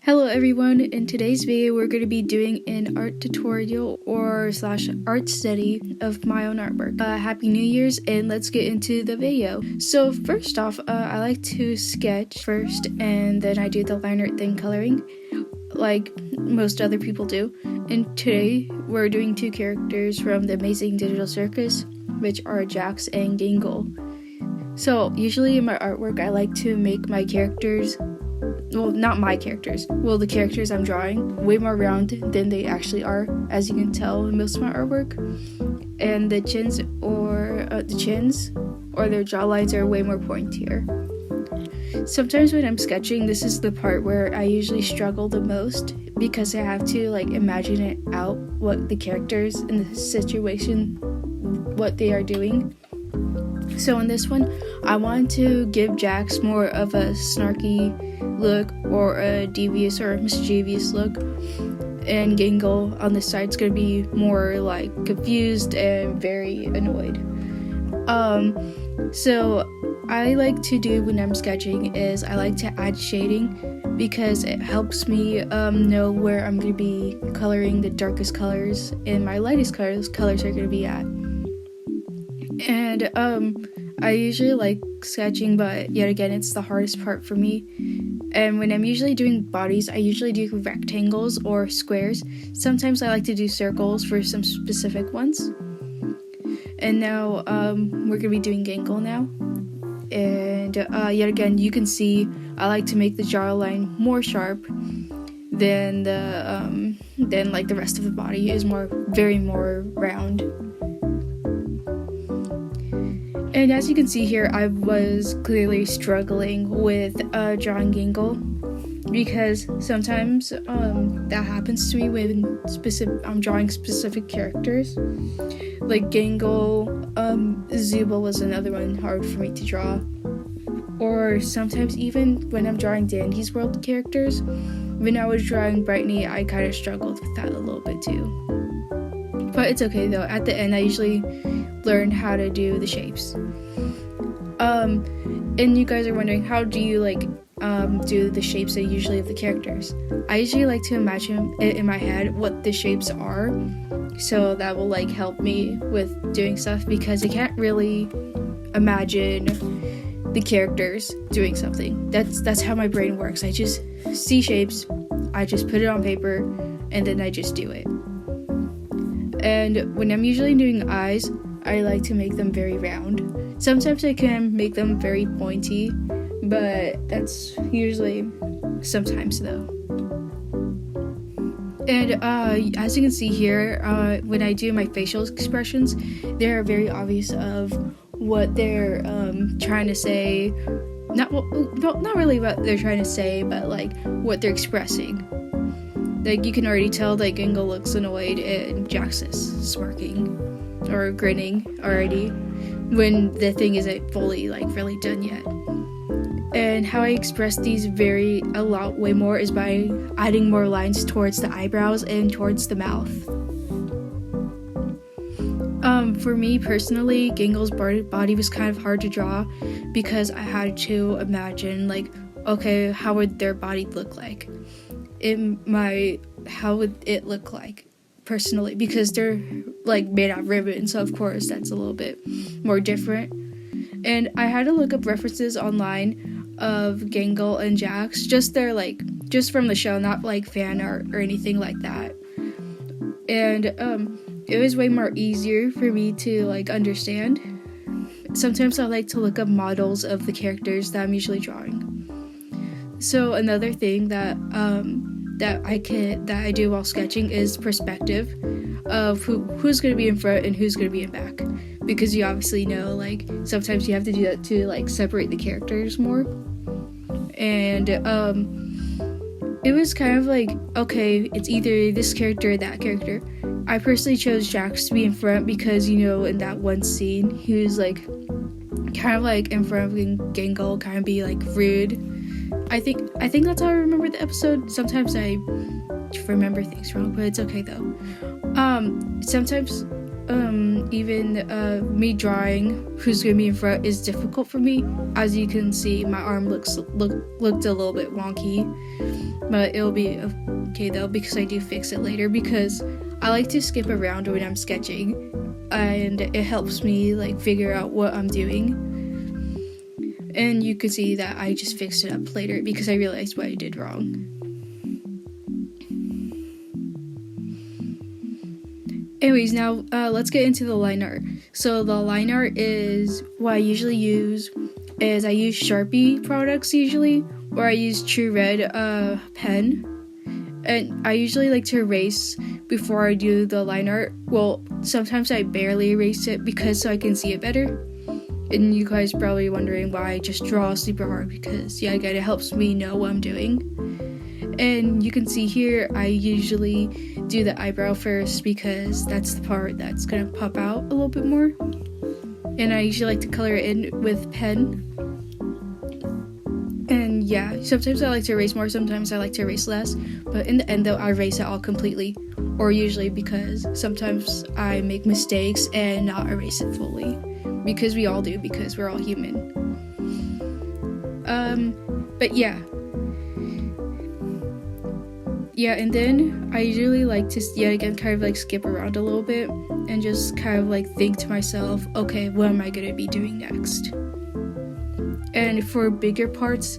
Hello everyone, in today's video we're going to be doing an art tutorial or / art study of my own artwork. Happy New Year's, and let's get into the video. So first off, I like to sketch first and then I do the line art thin coloring like most other people do. And today we're doing two characters from the Amazing Digital Circus, which are Jax and Gangle. So usually in my artwork I like to make my characters, the characters I'm drawing way more round than they actually are, as you can tell in most of my artwork. And the chins or their jawlines are way more pointier. Sometimes when I'm sketching, this is the part where I usually struggle the most because I have to imagine it out, what the characters in the situation, what they are doing. So in this one, I wanted to give Jax more of a snarky look or a devious or mischievous look, and Gangle on the side is going to be more confused and very annoyed. So I like to do when I'm sketching is I like to add shading because it helps me know where I'm going to be coloring the darkest colors and my lightest colors are going to be at. And I usually like sketching, but yet again it's the hardest part for me. And when I'm usually doing bodies, I usually do rectangles or squares. Sometimes I like to do circles for some specific ones. And now we're going to be doing Gangle now. And yet again, you can see I like to make the jawline more sharp than the rest of the body is very more round. And as you can see here, I was clearly struggling with drawing Gangle because sometimes that happens to me when I'm drawing specific characters. Like Gangle, Zuba was another one hard for me to draw. Or sometimes even when I'm drawing Dandy's World characters, when I was drawing Brightney, I kind of struggled with that a little bit too. But it's okay though. At the end, I usually learn how to do the shapes. And you guys are wondering, how do you do the shapes of the characters? I usually like to imagine it in my head what the shapes are, so that will help me with doing stuff because I can't really imagine the characters doing something. That's how my brain works. I just see shapes, I just put it on paper, and then I just do it. And when I'm usually doing eyes, I like to make them very round. Sometimes I can make them very pointy, but that's usually sometimes though. And as you can see here, when I do my facial expressions, they're very obvious of what they're trying to say. Not really what they're trying to say, but what they're expressing. You can already tell that Gangle looks annoyed and Jax is smirking or grinning already when the thing isn't fully really done yet. And how I express these way more is by adding more lines towards the eyebrows and towards the mouth. For me personally, Gangle's body was kind of hard to draw because I had to imagine okay, how would their body look like? How would it look like personally, because they're made out of ribbon, so of course that's a little bit more different. And I had to look up references online of Gangle and Jax, just from the show, not fan art or anything like that. And it was way more easier for me to understand. Sometimes I like to look up models of the characters that I'm usually drawing. So another thing that I do while sketching is perspective of who's going to be in front and who's going to be in back, because you obviously know sometimes you have to do that to separate the characters more. And it was kind of okay, it's either this character or that character. I personally chose Jax to be in front because in that one scene he was kind of in front of Gangle, kind of be rude. I think that's how I remember the episode. Sometimes I remember things wrong, but it's okay though. Sometimes even me drawing who's gonna be in front is difficult for me. As you can see, my arm looked a little bit wonky. but it'll be okay though because I do fix it later, because I like to skip around when I'm sketching, and it helps me like figure out what I'm doing. And you can see that I just fixed it up later because I realized what I did wrong. Anyways, now let's get into the line art. So the line art is what I usually use is I use Sharpie products usually, or I use True Red pen. And I usually like to erase before I do the line art. Well, sometimes I barely erase it because so I can see it better. And you guys probably wondering why I just draw super hard, because yeah, again, it helps me know what I'm doing. And you can see here, I usually do the eyebrow first because that's the part that's gonna pop out a little bit more. And I usually like to color it in with pen. And yeah, sometimes I like to erase more, sometimes I like to erase less. But in the end though, I erase it all completely. Or usually, because sometimes I make mistakes and not erase it fully. Because we all do, because we're all human. But yeah. Yeah, and then I usually like to, yet again, kind of like skip around a little bit and just kind of like think to myself, okay, what am I going to be doing next? And for bigger parts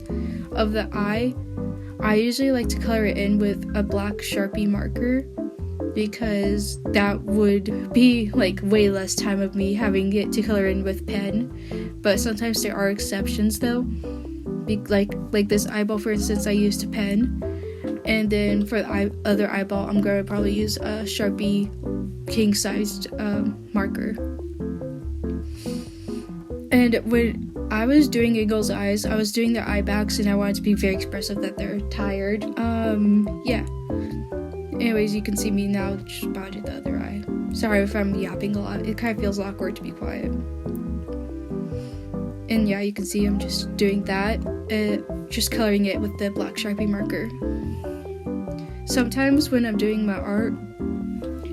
of the eye, I usually like to color it in with a black Sharpie marker, because that would be like way less time of me having it to color in with pen. But sometimes there are exceptions though, like this eyeball, for instance, I used a pen. And then for the other eyeball, I'm going to probably use a Sharpie king-sized marker. And when I was doing Gangle's eyes, I was doing their eye bags, and I wanted to be very expressive that they're tired. Yeah. Anyways, you can see me now just about to the other eye. Sorry if I'm yapping a lot. It kind of feels awkward to be quiet. And yeah, you can see I'm just doing that. Just coloring it with the black Sharpie marker. Sometimes when I'm doing my art,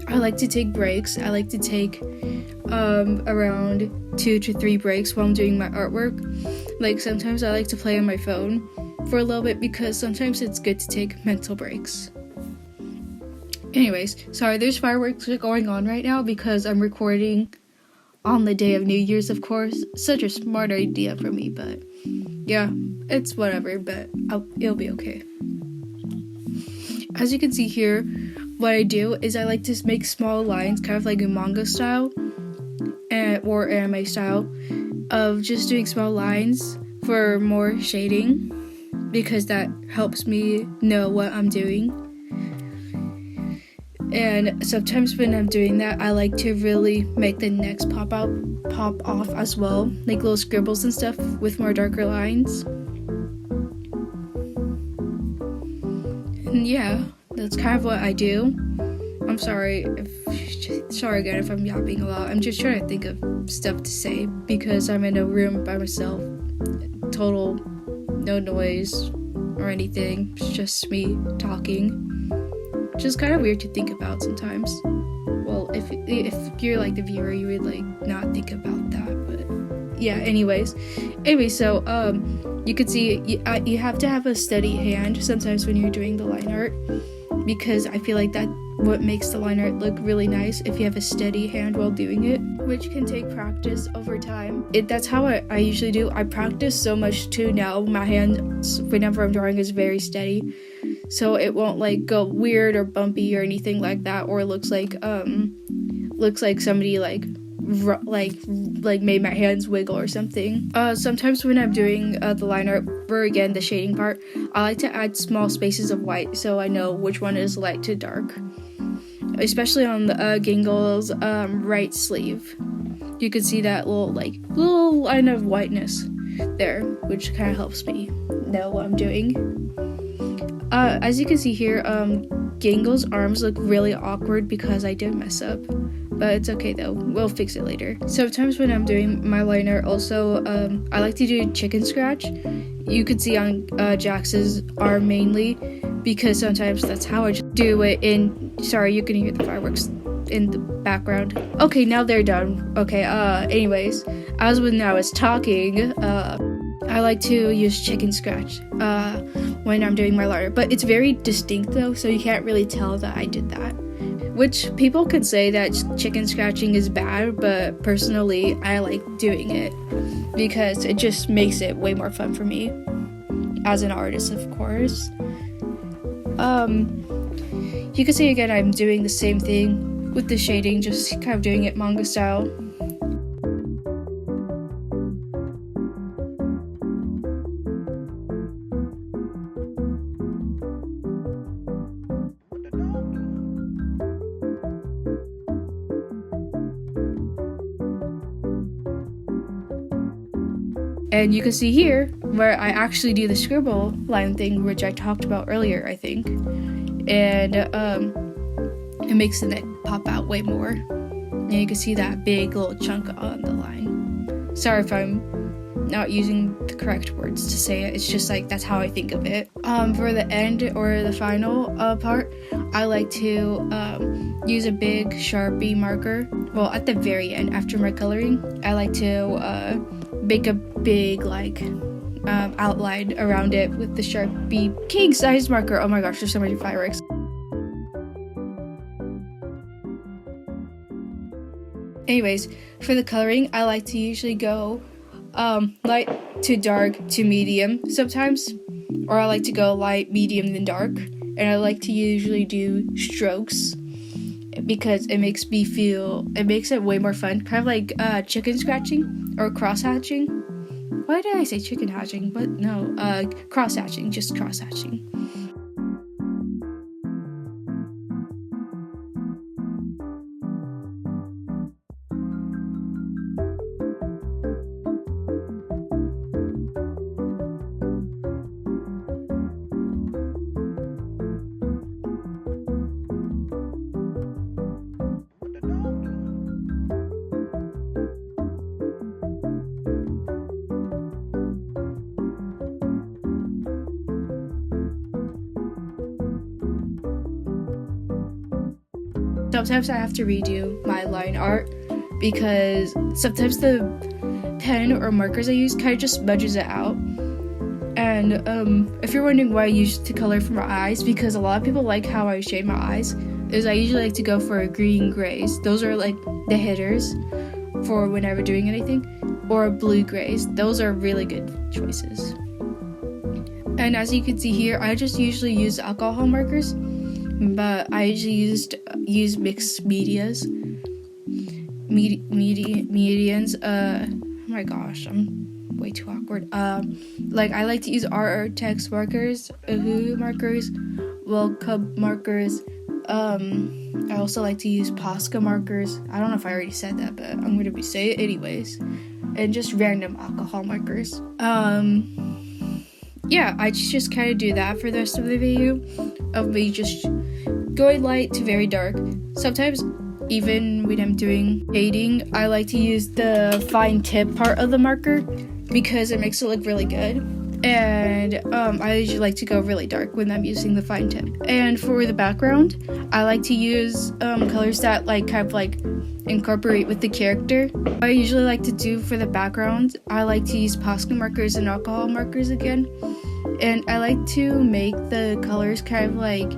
I like to take breaks. I like to take around 2 to 3 breaks while I'm doing my artwork. Like sometimes I like to play on my phone for a little bit, because sometimes it's good to take mental breaks. Anyways, sorry, there's fireworks going on right now because I'm recording on the day of New Year's, of course. Such a smart idea for me, but yeah, it's whatever, but it'll be okay. As you can see here, what I do is I like to make small lines, kind of like a manga style or anime style, of just doing small lines for more shading, because that helps me know what I'm doing. And sometimes when I'm doing that, I like to really make the next pop off as well, like little scribbles and stuff with more darker lines. And yeah, that's kind of what I do. I'm sorry again if I'm yapping a lot. I'm just trying to think of stuff to say because I'm in a room by myself. Total no noise or anything. It's just me talking. Which is kind of weird to think about sometimes. Well, if you're like the viewer, you would like not think about that. But yeah, anyways, so you could see you have to have a steady hand sometimes when you're doing the line art, because I feel like that what makes the line art look really nice if you have a steady hand while doing it, which can take practice over time. That's how I usually do. I practice so much too now. My hand, whenever I'm drawing, is very steady, so it won't like go weird or bumpy or anything like that, or looks like somebody like made my hands wiggle or something. Sometimes when I'm doing the line art, for again the shading part, I like to add small spaces of white so I know which one is light to dark, especially on the Gangle's right sleeve. You can see that little line of whiteness there, which kind of helps me know what I'm doing. As you can see here, Gangle's arms look really awkward because I did mess up. But it's okay though, we'll fix it later. Sometimes when I'm doing my line art also, I like to do chicken scratch. You could see on Jax's arm mainly, because sometimes that's how I just do it sorry, you can hear the fireworks in the background. Okay, now they're done. Okay, anyways, as when I was talking, I like to use chicken scratch. when I'm doing my liner, but it's very distinct though, so you can't really tell that I did that. Which people could say that chicken scratching is bad, but personally I like doing it because it just makes it way more fun for me as an artist, of course. You can see again I'm doing the same thing with the shading, just kind of doing it manga style. And you can see here where I actually do the scribble line thing, which I talked about earlier, I think. And it makes the neck pop out way more. And you can see that big little chunk on the line. Sorry if I'm not using the correct words to say it. It's just like that's how I think of it. For the end or the final part, I like to use a big Sharpie marker. Well, at the very end, after my coloring, I like to make a big outline around it with the Sharpie king size marker. Oh my gosh, there's so many fireworks. Anyways, for the coloring, I like to usually go light to dark to medium sometimes, or I like to go light, medium, then dark. And I like to usually do strokes because it makes it way more fun, kind of like chicken scratching or cross hatching. Why did I say chicken hatching? But no, cross hatching, just cross hatching. Sometimes I have to redo my line art because sometimes the pen or markers I use kind of just smudges it out. And if you're wondering why I use to color for my eyes, because a lot of people like how I shade my eyes, is I usually like to go for green grays. Those are like the hitters for whenever doing anything, or blue grays. Those are really good choices. And as you can see here, I just usually use alcohol markers, but I usually use mixed medians. Oh my gosh, I'm way too awkward. Like I like to use RR text markers, Uhu markers, World Cup markers. I also like to use Posca markers. I don't know if I already said that, but I'm gonna say it anyways. And just random alcohol markers. Yeah, I just kind of do that for the rest of the video of me just going light to very dark. Sometimes even when I'm doing shading, I like to use the fine tip part of the marker because it makes it look really good. And I usually like to go really dark when I'm using the fine tip. And for the background, I like to use colors that like kind of like incorporate with the character. I usually like to do for the background, I like to use Posca markers and alcohol markers again. And I like to make the colors kind of like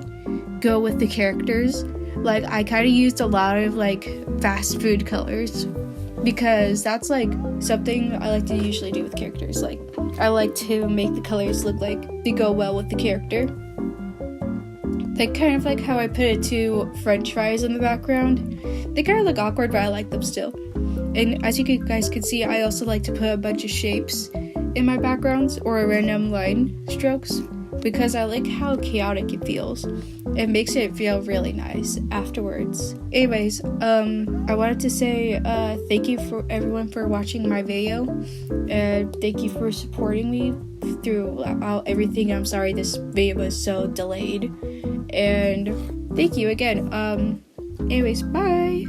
go with the characters. Like I kind of used a lot of like fast food colors because that's like something I like to usually do with characters. Like I like to make the colors look like they go well with the character. Like kind of like how I put it to French fries in the background. They kind of look awkward, but I like them still. And as you guys can see, I also like to put a bunch of shapes in my backgrounds or random line strokes because I like how chaotic it feels. It makes it feel really nice afterwards. Anyways, I wanted to say thank you for everyone for watching my video, and thank you for supporting me throughout everything. I'm sorry this video was so delayed, and thank you again. Anyways, bye.